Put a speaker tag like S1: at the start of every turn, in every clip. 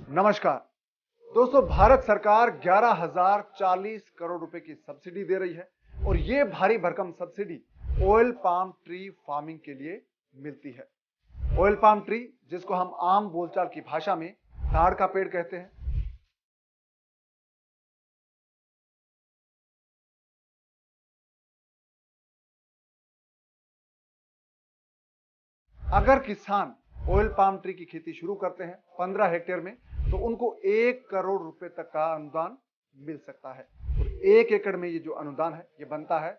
S1: नमस्कार दोस्तों, भारत सरकार 11,040 करोड़ रुपए की सब्सिडी दे रही है और ये भारी भरकम subsidy oil palm tree farming के लिए मिलती है। ऑयल पाम ट्री, जिसको हम आम बोलचाल की भाषा में ताड़ का पेड़ कहते हैं, अगर किसान ऑयल पाम ट्री की खेती शुरू करते हैं 15 हेक्टेयर में, तो उनको 1 करोड़ रुपए तक का अनुदान मिल सकता है। और 1 एकड़ में ये जो अनुदान है ये बनता है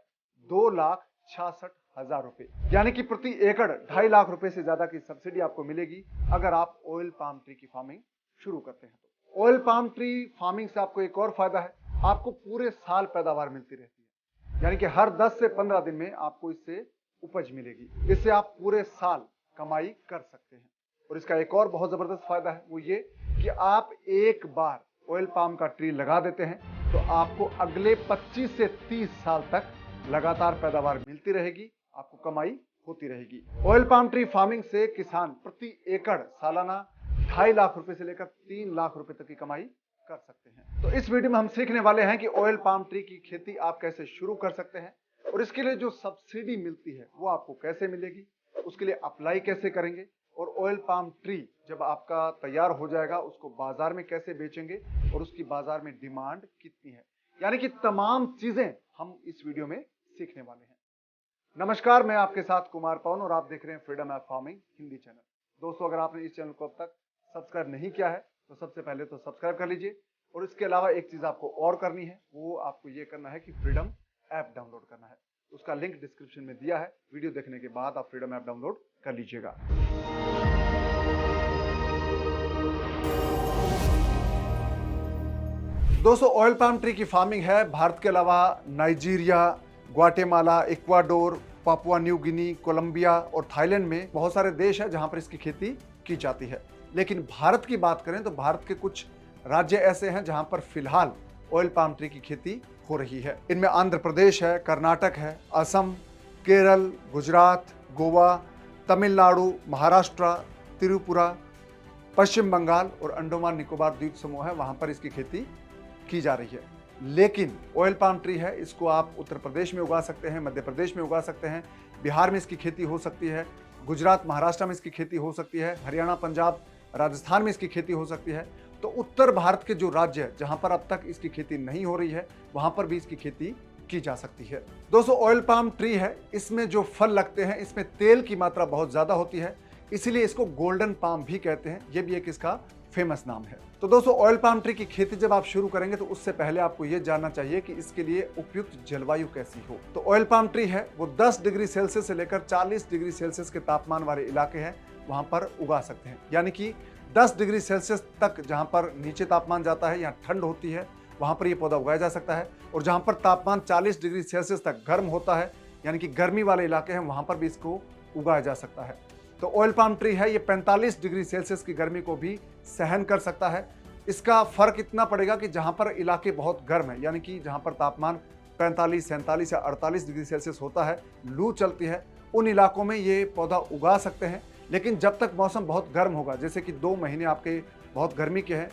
S1: 2,66,000 रुपए, यानी कि प्रति एकड़ 2.5 लाख रुपए से ज्यादा की सब्सिडी आपको मिलेगी अगर आप ऑयल पाम ट्री की फार्मिंग शुरू करते हैं। तो ऑयल पाम ट्री फार्मिंग से आपको एक और फायदा है, आपको पूरे साल पैदावार मिलती रहती है, यानी कि हर 10 से 15 दिन में आपको इससे उपज मिलेगी। इससे आप पूरे साल कमाई कर सकते हैं। और इसका एक और बहुत जबरदस्त फायदा है, वो ये कि आप एक बार ऑयल पाम का ट्री लगा देते हैं तो आपको अगले 25 से 30 साल तक लगातार पैदावार मिलती रहेगी, आपको कमाई होती रहेगी। ऑयल पाम ट्री फार्मिंग से किसान प्रति एकड़ सालाना 2.5 लाख रुपए से लेकर 3 लाख रुपए तक की कमाई कर सकते हैं। तो इस वीडियो में हम सीखने वाले हैं कि ऑयल पाम ट्री की खेती आप कैसे शुरू कर सकते हैं और इसके लिए जो सब्सिडी मिलती है वो आपको कैसे मिलेगी, उसके लिए अप्लाई कैसे करेंगे, और ऑयल पाम ट्री जब आपका तैयार हो जाएगा उसको बाजार में कैसे बेचेंगे और उसकी बाजार में डिमांड कितनी है, यानी कि तमाम चीजें हम इस वीडियो में सीखने वाले हैं। नमस्कार, मैं आपके साथ कुमार पवन और आप देख रहे हैं freedom app farming Hindi channel. दोस्तों, अगर आपने इस चैनल को अब तक सब्सक्राइब नहीं किया है तो सबसे पहले तो सब्सक्राइब कर लीजिए, और इसके अलावा एक चीज आपको और करनी है, वो आपको ये करना है कि फ्रीडम ऐप डाउनलोड करना है। उसका लिंक डिस्क्रिप्शन में दिया है, वीडियो देखने के बाद आप फ्रीडम ऐप डाउनलोड कर लीजिएगा। दोस्तों, ऑयल पाम ट्री की फार्मिंग है भारत के अलावा Nigeria, Guatemala, Ecuador, Papua New Guinea, Colombia और थाईलैंड में बहुत सारे देश हैं जहां पर इसकी खेती की जाती है। लेकिन भारत की बात करें तो भारत के कुछ राज्य ऐसे हैं जहां पर फिलहाल ऑयल पाम ट्री की खेती हो रही है। इनमें आंध्र प्रदेश है, कर्नाटक है, असम, केरल, गुजरात, गोवा, तमिलनाडु, महाराष्ट्र, त्रिपुरा, पश्चिम बंगाल और अंडमान निकोबार द्वीप समूह है, वहां पर इसकी खेती की जा रही है। लेकिन ऑयल पाम ट्री है, इसको आप उत्तर प्रदेश में उगा सकते हैं, मध्य प्रदेश में उगा सकते हैं, बिहार में इसकी खेती हो सकती है, गुजरात महाराष्ट्र में इसकी खेती हो सकती है, हरियाणा पंजाब राजस्थान में इसकी खेती हो सकती है। तो उत्तर भारत के जो राज्य जहां पर अब तक इसकी खेती नहीं हो रही है वहां पर भी इसकी खेती की जा सकती है। दोस्तों, ऑयल पाम ट्री है, इसमें जो फल लगते हैं इसमें तेल की मात्रा बहुत ज्यादा होती है, इसीलिए इसको गोल्डन पाम भी कहते हैं, यह भी एक इसका फेमस नाम है। तो दोस्तों, ऑयल पाम ट्री की खेती जब आप शुरू करेंगे तो उससे पहले आपको यह जानना चाहिए कि इसके लिए उपयुक्त जलवायु कैसी हो। तो ऑयल पाम ट्री है वो 10 डिग्री सेल्सियस से लेकर 40 डिग्री सेल्सियस के तापमान वाले इलाके हैं वहां पर उगा सकते हैं, यानी कि 10 डिग्री सेल्सियस तक जहां पर नीचे तापमान जाता है, यहाँ ठंड होती है, वहां पर यह पौधा उगाया जा सकता है। और जहां पर तापमान 40 डिग्री सेल्सियस तक गर्म होता है, यानी कि गर्मी वाले इलाके हैं, वहां पर भी इसको उगाया जा सकता है। तो ऑयल पाम ट्री है ये 45 डिग्री सेल्सियस की गर्मी को भी सहन कर सकता है। इसका फर्क इतना पड़ेगा कि जहां पर इलाके बहुत गर्म है, यानी कि जहां पर तापमान 45, 47 या 48 डिग्री सेल्सियस होता है, लू चलती है, उन इलाकों में ये पौधा उगा सकते हैं। लेकिन जब तक मौसम बहुत गर्म होगा, जैसे कि 2 महीने आपके बहुत गर्मी के हैं,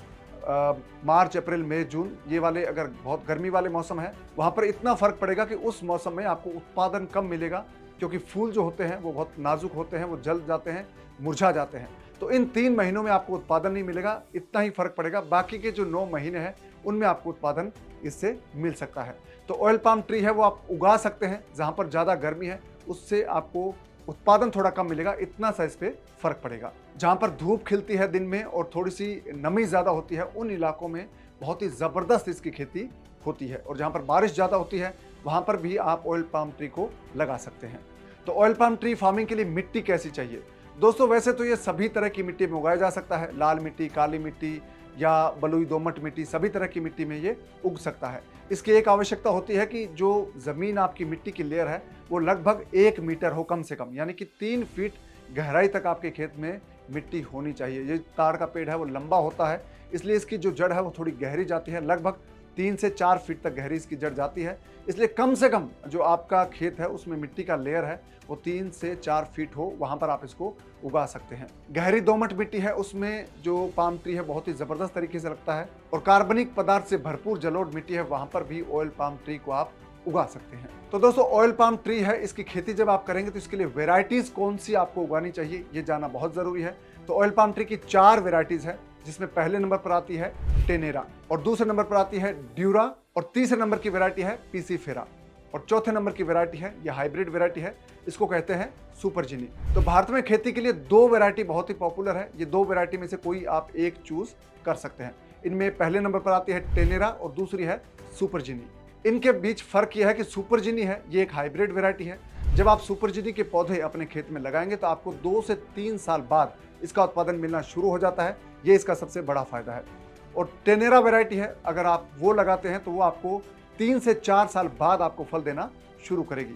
S1: मार्च, अप्रैल, मई, जून, ये वाले अगर बहुत गर्मी वाले मौसम है, वहां पर इतना फर्क पड़ेगा कि उस मौसम में आपको उत्पादन कम मिलेगा, क्योंकि फूल जो होते हैं वो बहुत नाजुक होते हैं, वो जल जाते हैं, मुरझा जाते हैं। तो इन 3 महीनों में आपको उत्पादन नहीं मिलेगा, इतना ही फर्क पड़ेगा। बाकी के जो 9 महीने हैं उनमें आपको उत्पादन इससे मिल सकता है। तो ऑयल पाम ट्री है वो आप उगा सकते हैं, जहां पर ज्यादा गर्मी है उससे आपको उत्पादन थोड़ा कम मिलेगा, इतना सा इस पे फर्क पड़ेगा। जहां पर धूप खिलती है दिन में और थोड़ी सी नमी ज्यादा होती है, उन इलाकों में बहुत ही जबरदस्त इसकी खेती होती है। और जहां पर बारिश ज्यादा होती है वहां पर भी आप ऑयल पाम ट्री को लगा सकते हैं। तो ऑयल पाम ट्री फार्मिंग के लिए मिट्टी कैसी चाहिए? दोस्तों, वैसे तो ये सभी तरह की मिट्टी में उगाया जा सकता है, लाल मिट्टी, काली मिट्टी या बलुई दोमट मिट्टी, सभी तरह की मिट्टी में ये उग सकता है। इसकी एक आवश्यकता होती है कि जो जमीन आपकी मिट्टी की लेयर है वो लगभग 1 मीटर हो कम से कम, यानी कि 3 फीट गहराई तक आपके खेत में मिट्टी होनी चाहिए। ये ताड़ का पेड़ है वो लंबा होता है, इसलिए इसकी जो जड़ है वो थोड़ी गहरी जाती है, लगभग 3 से 4 फीट तक गहरी इसकी जड़ जाती है। इसलिए कम से कम जो आपका खेत है उसमें मिट्टी का लेयर है वो 3 से 4 फीट हो, वहाँ पर आप इसको उगा सकते हैं। गहरी दोमट मिट्टी है उसमें जो पाम ट्री है बहुत ही ज़बरदस्त तरीके से लगता है, और कार्बनिक पदार्थ से भरपूर जलोढ़ मिट्टी है वहाँ पर भी ऑयल पाम ट्री को आप उगा सकते हैं। तो दोस्तों ऑयल पाम ट्री है, इसकी खेती जब आप करेंगे तो इसके लिए वेराइटीज कौन सी आपको उगानी चाहिए ये जानना बहुत जरूरी है। तो ऑयल पाम ट्री की 4 वेराइटीज है, जिसमें पहले नंबर पर आती है टेनेरा, और दूसरे नंबर पर आती है ड्यूरा, और तीसरे नंबर की वेराइटी है पीसीफेरा, और चौथे नंबर की वेराइटी है, यह हाइब्रिड वेराइटी है, इसको कहते हैं सुपर जिनी। तो भारत में खेती के लिए 2 वेराइटी बहुत ही पॉपुलर है, ये 2 वेराइटी में से कोई आप एक चूज कर सकते हैं। इनमें पहले नंबर पर आती है टेनेरा और दूसरी है सुपर जिनी। इनके बीच फर्क यह है कि सुपर जिनी है ये एक हाइब्रिड वेराइटी है। जब आप सुपर जिनी के पौधे अपने खेत में लगाएंगे तो आपको 2 से 3 साल बाद इसका उत्पादन मिलना शुरू हो जाता है, ये इसका सबसे बड़ा फायदा है। और टेनेरा वेराइटी है, अगर आप वो लगाते हैं तो वो आपको 3 से 4 साल बाद आपको फल देना शुरू करेगी,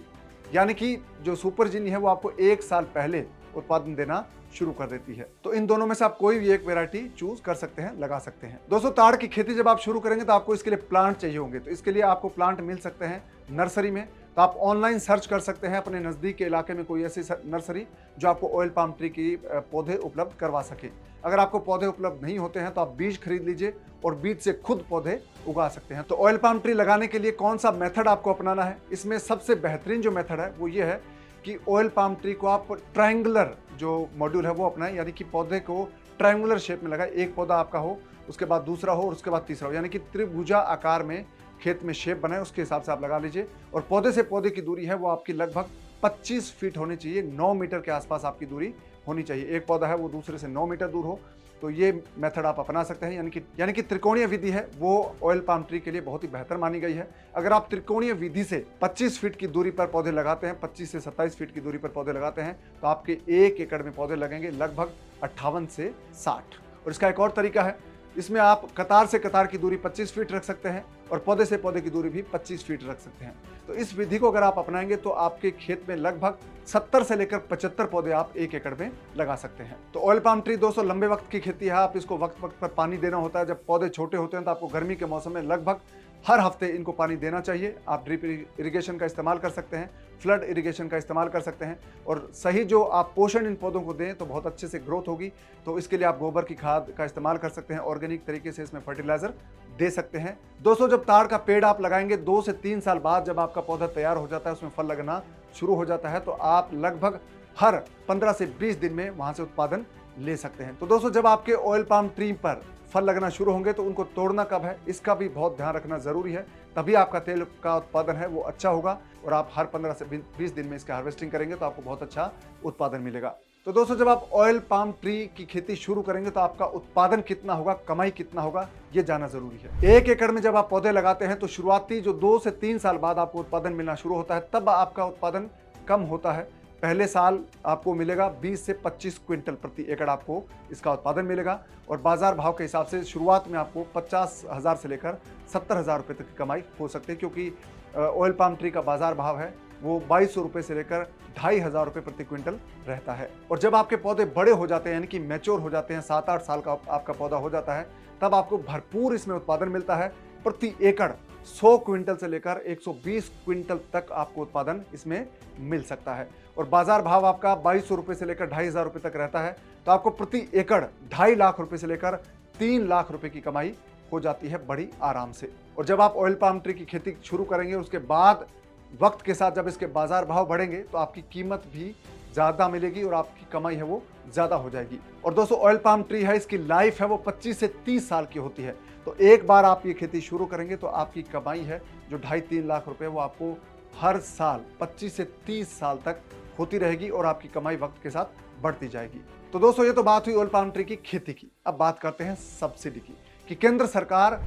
S1: यानी कि जो सुपर जिनी है वो आपको 1 साल पहले उत्पादन देना शुरू कर देती है। तो इन दोनों में से आप कोई भी एक वेराइटी चूज कर सकते हैं, लगा सकते हैं। दोस्तों ताड़ की खेती जब आप शुरू करेंगे तो आपको इसके लिए प्लांट चाहिए होंगे, तो इसके लिए आपको प्लांट मिल सकते हैं नर्सरी में। तो आप ऑनलाइन सर्च कर सकते हैं अपने नज़दीक के इलाके में कोई ऐसी नर्सरी जो आपको ऑयल पाम ट्री की पौधे उपलब्ध करवा सके। अगर आपको पौधे उपलब्ध नहीं होते हैं तो आप बीज खरीद लीजिए और बीज से खुद पौधे उगा सकते हैं। तो ऑयल पाम ट्री लगाने के लिए कौन सा मेथड आपको अपनाना है, इसमें सबसे बेहतरीन जो मेथड है वो ये है कि ऑयल पाम ट्री को आप ट्रायंगुलर जो मॉड्यूल है वो अपनाएं, यानी कि पौधे को ट्रायंगुलर शेप में लगाएं। एक पौधा आपका हो, उसके बाद दूसरा हो और उसके बाद तीसरा हो, यानी कि त्रिभुजा आकार में खेत में शेप बनाए, उसके हिसाब से आप लगा लीजिए। और पौधे से पौधे की दूरी है वो आपकी लगभग 25 फीट होनी चाहिए, 9 मीटर के आसपास आपकी दूरी होनी चाहिए। एक पौधा है वो दूसरे से 9 मीटर दूर हो, तो ये मेथड आप अपना सकते हैं। यानी कि त्रिकोणीय विधि है वो ऑयल पाम ट्री के लिए बहुत ही बेहतर मानी गई है। अगर आप त्रिकोणीय विधि से 25 फीट की दूरी पर पौधे लगाते हैं, 25 से 27 फीट की दूरी पर पौधे लगाते हैं, तो आपके 1 एकड़ में पौधे लगेंगे लगभग 58 से 60। और इसका एक और तरीका है, इसमें आप कतार से कतार की दूरी 25 फीट रख सकते हैं और पौधे से पौधे की दूरी भी 25 फीट रख सकते हैं। तो इस विधि को अगर आप अपनाएंगे तो आपके खेत में लगभग 70 से लेकर 75 पौधे आप 1 एकड़ में लगा सकते हैं। तो ऑयल पाम ट्री दोस्तों लंबे वक्त की खेती है, आप इसको वक्त वक्त पर पानी देना होता है। जब पौधे छोटे होते हैं तो आपको गर्मी के मौसम में लगभग हर हफ्ते इनको पानी देना चाहिए। आप ड्रिप इरिगेशन का इस्तेमाल कर सकते हैं, फ्लड इरिगेशन का इस्तेमाल कर सकते हैं, और सही जो आप पोषण इन पौधों को दें तो बहुत अच्छे से ग्रोथ होगी। तो इसके लिए आप गोबर की खाद का इस्तेमाल कर सकते हैं, ऑर्गेनिक तरीके से इसमें फर्टिलाइजर दे सकते हैं। दोस्तों जब ताड़ का पेड़ आप लगाएंगे 2 से 3 साल बाद जब आपका पौधा तैयार हो जाता है, उसमें फल लगना शुरू हो जाता है, तो आप लगभग हर 15 से 20 दिन में वहां से उत्पादन ले सकते हैं। तो दोस्तों जब आपके ऑयल पाम ट्री पर फल लगना शुरू होंगे तो उनको तोड़ना कब है इसका भी बहुत ध्यान रखना जरूरी है, तभी आपका तेल का उत्पादन है वो अच्छा होगा। और आप हर 15 से 20 दिन में इसका हार्वेस्टिंग करेंगे तो आपको बहुत अच्छा उत्पादन मिलेगा। तो दोस्तों जब आप ऑयल पाम ट्री की खेती शुरू करेंगे तो आपका उत्पादन कितना होगा, कमाई कितना होगा, ये जानना जरूरी है। 1 एकड़ में जब आप पौधे लगाते हैं तो शुरुआती जो 2 से 3 साल बाद आपको उत्पादन मिलना शुरू होता है, तब आपका उत्पादन कम होता है। पहले साल आपको मिलेगा 20 से 25 क्विंटल प्रति एकड़ आपको इसका उत्पादन मिलेगा, और बाजार भाव के हिसाब से शुरुआत में आपको 50,000 से लेकर 70,000 रुपये तक की कमाई हो सकती है, क्योंकि ऑयल पाम ट्री का बाजार भाव है वो 2200 रुपये से लेकर 2,500 रुपये प्रति क्विंटल रहता है। और जब आपके पौधे बड़े हो जाते हैं, यानी कि मैच्योर हो जाते हैं, 7-8 साल का आपका पौधा हो जाता है, तब आपको भरपूर इसमें उत्पादन मिलता है। प्रति एकड़ 100 क्विंटल से लेकर 120 क्विंटल तक आपको उत्पादन इसमें मिल सकता है। और बाजार भाव आपका 2200 रुपये से लेकर 2,500 रुपये तक रहता है, तो आपको प्रति एकड़ 2.5 लाख रुपये से लेकर 3 लाख रुपये की कमाई हो जाती है बड़ी आराम से। और जब आप ऑयल पाम ट्री की खेती शुरू करेंगे उसके बाद वक्त के साथ जब इसके बाजार भाव बढ़ेंगे तो आपकी कीमत भी ज़्यादा मिलेगी और आपकी कमाई है वो ज़्यादा हो जाएगी। और दोस्तों ऑयल पाम ट्री है, इसकी लाइफ है वो 25 से 30 साल की होती है। तो एक बार आप ये खेती शुरू करेंगे तो आपकी कमाई है जो 2.5-3 लाख रुपए वो आपको हर साल 25 से 30 साल तक होती रहेगी और आपकी कमाई वक्त के साथ बढ़ती जाएगी। तो दोस्तों ये तो बात हुई ऑयल पाम ट्री की खेती की। अब बात करते हैं सब्सिडी की, कि केंद्र सरकार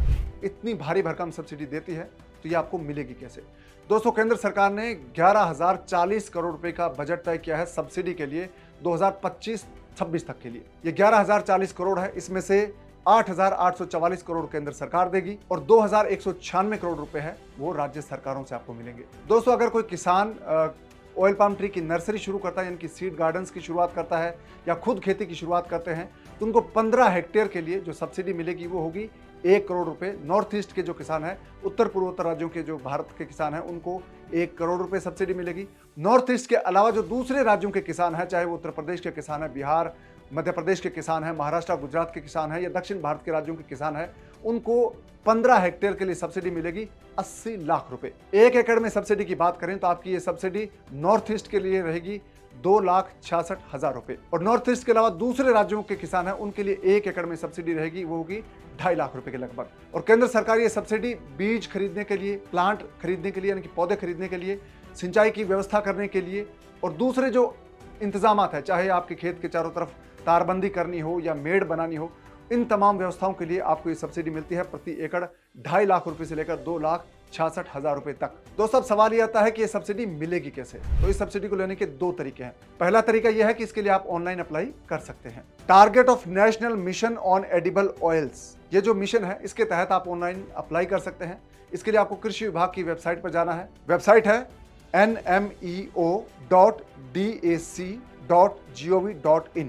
S1: इतनी भारी भरकम सब्सिडी देती है तो ये आपको मिलेगी कैसे। दोस्तों केंद्र सरकार ने 11,040 करोड़ रुपए का बजट तय किया है सब्सिडी के लिए 2025-26 तक के लिए। ये 11,040 करोड़ है, इसमें से 8,844 करोड़ केंद्र सरकार देगी और 2,196 करोड़ रुपए है वो राज्य सरकारों से आपको मिलेंगे। दोस्तों अगर कोई किसान ऑयल पाम ट्री की नर्सरी शुरू करता है, यानी कि सीड गार्डन्स की शुरुआत करता है या खुद खेती की शुरुआत करते हैं, तो उनको 15 हेक्टेयर के लिए जो सब्सिडी मिलेगी वो होगी 1 करोड़ रुपए। नॉर्थ ईस्ट के जो किसान हैं, उत्तर पूर्वोत्तर राज्यों के जो भारत के किसान हैं, उनको 1 करोड़ रुपए सब्सिडी मिलेगी। नॉर्थ ईस्ट के अलावा जो दूसरे राज्यों के किसान हैं, चाहे वो उत्तर प्रदेश के किसान हैं, बिहार मध्य प्रदेश के किसान हैं, महाराष्ट्र गुजरात के किसान हैं या दक्षिण भारत के राज्यों के किसान हैं, उनको 15 हेक्टेयर के लिए सब्सिडी मिलेगी 80 लाख रुपए। 1 एकड़ में सब्सिडी की बात करें तो आपकी ये सब्सिडी नॉर्थ ईस्ट के लिए रहेगी 2,66,000 रुपए। और नॉर्थ ईस्ट के अलावा दूसरे राज्यों के किसान हैं, उनके लिए 1 एकड़ में सब्सिडी रहेगी, वो होगी 2.5 लाख रुपए के लगभग। और केंद्र सरकार ये सब्सिडी बीज खरीदने के लिए, प्लांट खरीदने के लिए, यानी कि पौधे खरीदने के लिए, सिंचाई की व्यवस्था करने के लिए और दूसरे जो इंतजाम है, चाहे आपके खेत के चारों तरफ तारबंदी करनी हो या मेड़ बनानी हो, इन तमाम व्यवस्थाओं के लिए आपको ये सब्सिडी मिलती है प्रति एकड़ 2.5 लाख रुपए से लेकर 2,66,000 रुपए तक। दोस्तों, अब सवाल ये आता है कि ये सब्सिडी मिलेगी कैसे। तो इस सब्सिडी को लेने के 2 तरीके हैं। पहला तरीका यह है कि इसके लिए आप ऑनलाइन अप्लाई कर सकते हैं। Target of national mission on edible oils, ये जो मिशन है, इसके तहत आप ऑनलाइन अप्लाई कर सकते हैं। इसके लिए आपको कृषि विभाग की वेबसाइट पर जाना है। वेबसाइट है nmeo.dac.gov.in।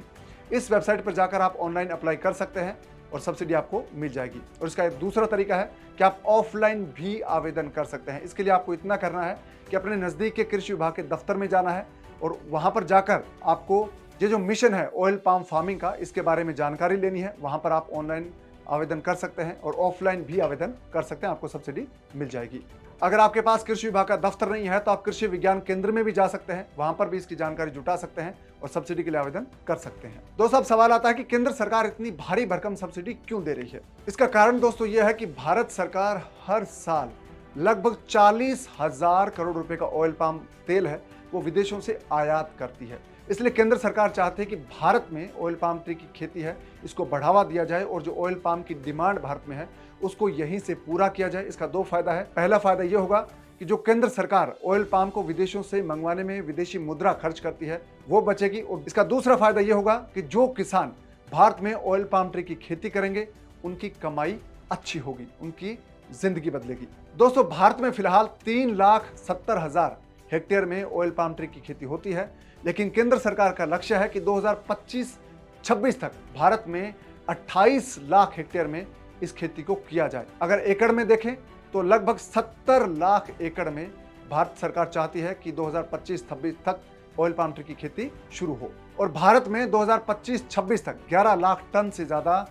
S1: इस वेबसाइट पर जाकर आप ऑनलाइन अप्लाई कर सकते हैं और सब्सिडी आपको मिल जाएगी। और इसका एक दूसरा तरीका है कि आप ऑफलाइन भी आवेदन कर सकते हैं। इसके लिए आपको इतना करना है कि अपने नज़दीक के कृषि विभाग के दफ्तर में जाना है और वहां पर जाकर आपको ये जो मिशन है ऑयल पाम फार्मिंग का, इसके बारे में जानकारी लेनी है। वहां पर आप ऑनलाइन आवेदन कर सकते हैं और ऑफलाइन भी आवेदन कर सकते हैं, आपको सब्सिडी मिल जाएगी। अगर आपके पास कृषि विभाग का दफ्तर नहीं है तो आप कृषि विज्ञान केंद्र में भी जा सकते हैं, वहां पर भी इसकी जानकारी जुटा सकते हैं और सब्सिडी के लिए आवेदन कर सकते हैं। दोस्तों, अब सवाल आता है कि केंद्र सरकार इतनी भारी भरकम सब्सिडी क्यों दे रही है। इसका कारण दोस्तों यह है कि भारत सरकार हर साल लगभग 40,000 करोड़ रुपए का ऑयल पाम तेल है वो विदेशों से आयात करती है। इसलिए केंद्र सरकार चाहती है कि भारत में ऑयल पाम ट्री की खेती है, इसको बढ़ावा दिया जाए और जो ऑयल पाम की डिमांड भारत में है उसको यहीं से पूरा किया जाए। इसका 2 फायदा है। पहला फायदा यह होगा कि जो केंद्र सरकार ऑयल पाम को विदेशों से मंगवाने में विदेशी मुद्रा खर्च करती है वो बचेगी। और इसका दूसरा फायदा यह होगा कि जो किसान भारत में ऑयल पाम ट्री की खेती करेंगे उनकी कमाई अच्छी होगी, उनकी जिंदगी बदलेगी। दोस्तों, भारत में फिलहाल 3,70,000 हेक्टेयर में ऑयल पाम ट्री की खेती होती है, लेकिन केंद्र सरकार का लक्ष्य है कि 2025-26 तक भारत में 28 लाख हेक्टेयर में इस खेती को किया जाए। अगर एकड़ में देखें तो लगभग 70 लाख एकड़ में भारत सरकार चाहती है कि 2025-26 तक ऑयल पाम ट्री की खेती शुरू हो और भारत में 2025-26 तक 11 लाख टन से ज्यादा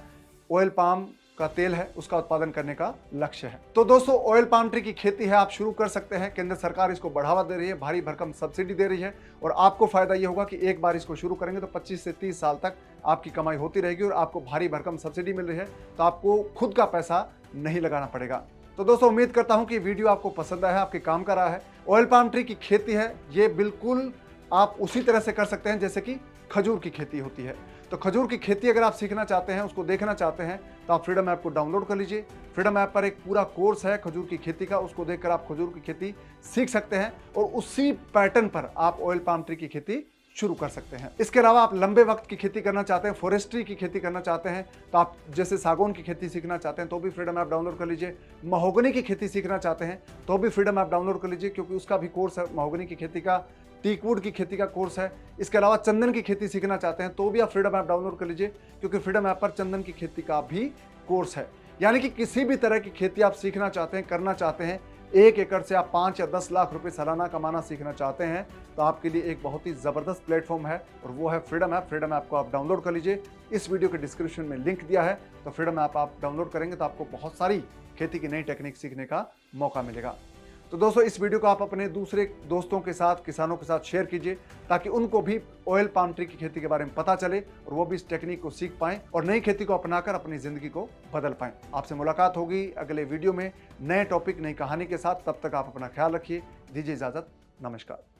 S1: ऑयल पाम का तेल है उसका उत्पादन करने का लक्ष्य है। तो दोस्तों, ऑयल पाम ट्री की खेती है, आप शुरू कर सकते हैं। केंद्र सरकार इसको बढ़ावा दे रही है, भारी भरकम सब्सिडी दे रही है और आपको फायदा ये होगा कि एक बार इसको शुरू करेंगे तो 25 से 30 साल तक आपकी कमाई होती रहेगी और आपको भारी भरकम सब्सिडी मिल रही है, तो आपको खुद का पैसा नहीं लगाना पड़ेगा। तो दोस्तों, उम्मीद करता हूं कि वीडियो आपको पसंद आया है, आपके काम का रहा है। ऑयल पाम ट्री की खेती है ये बिल्कुल आप उसी तरह से कर सकते हैं जैसे कि खजूर की खेती होती है। तो खजूर की खेती अगर आप सीखना चाहते हैं, उसको देखना चाहते हैं, तो आप फ्रीडम ऐप को डाउनलोड कर लीजिए। फ्रीडम ऐप पर एक पूरा कोर्स है खजूर की खेती का, उसको देखकर आप खजूर की खेती सीख सकते हैं और उसी पैटर्न पर आप ऑयल पाम ट्री की खेती शुरू कर सकते हैं। इसके अलावा आप लंबे वक्त की खेती करना चाहते हैं, फॉरेस्ट्री की खेती करना चाहते हैं, तो आप जैसे सागौन की खेती सीखना चाहते हैं तो भी फ्रीडम ऐप डाउनलोड कर लीजिए। महोगनी की खेती सीखना चाहते हैं तो भी फ्रीडम ऐप डाउनलोड कर लीजिए, क्योंकि उसका भी कोर्स है महोगनी की खेती का, टीकवुड की खेती का कोर्स है। इसके अलावा चंदन की खेती सीखना चाहते हैं तो भी आप फ्रीडम ऐप डाउनलोड कर लीजिए, क्योंकि फ्रीडम ऐप पर चंदन की खेती का भी कोर्स है। यानी कि किसी भी तरह की खेती आप सीखना चाहते हैं, करना चाहते हैं, 1 एकड़ से आप 5 या 10 लाख रुपए सालाना कमाना सीखना चाहते हैं, तो आपके लिए एक बहुत ही ज़बरदस्त प्लेटफॉर्म है और वो है फ्रीडम ऐप। फ्रीडम ऐप को आप डाउनलोड कर लीजिए। इस वीडियो के डिस्क्रिप्शन में लिंक दिया है, तो फ्रीडम ऐप आप डाउनलोड करेंगे तो आपको बहुत सारी खेती की नई टेक्निक सीखने का मौका मिलेगा। तो दोस्तों, इस वीडियो को आप अपने दूसरे दोस्तों के साथ, किसानों के साथ शेयर कीजिए ताकि उनको भी ऑयल पाम ट्री की खेती के बारे में पता चले और वो भी इस टेक्निक को सीख पाएं और नई खेती को अपनाकर अपनी जिंदगी को बदल पाएं। आपसे मुलाकात होगी अगले वीडियो में नए टॉपिक, नई कहानी के साथ। तब तक आप अपना ख्याल रखिए। दीजिए इजाजत। नमस्कार।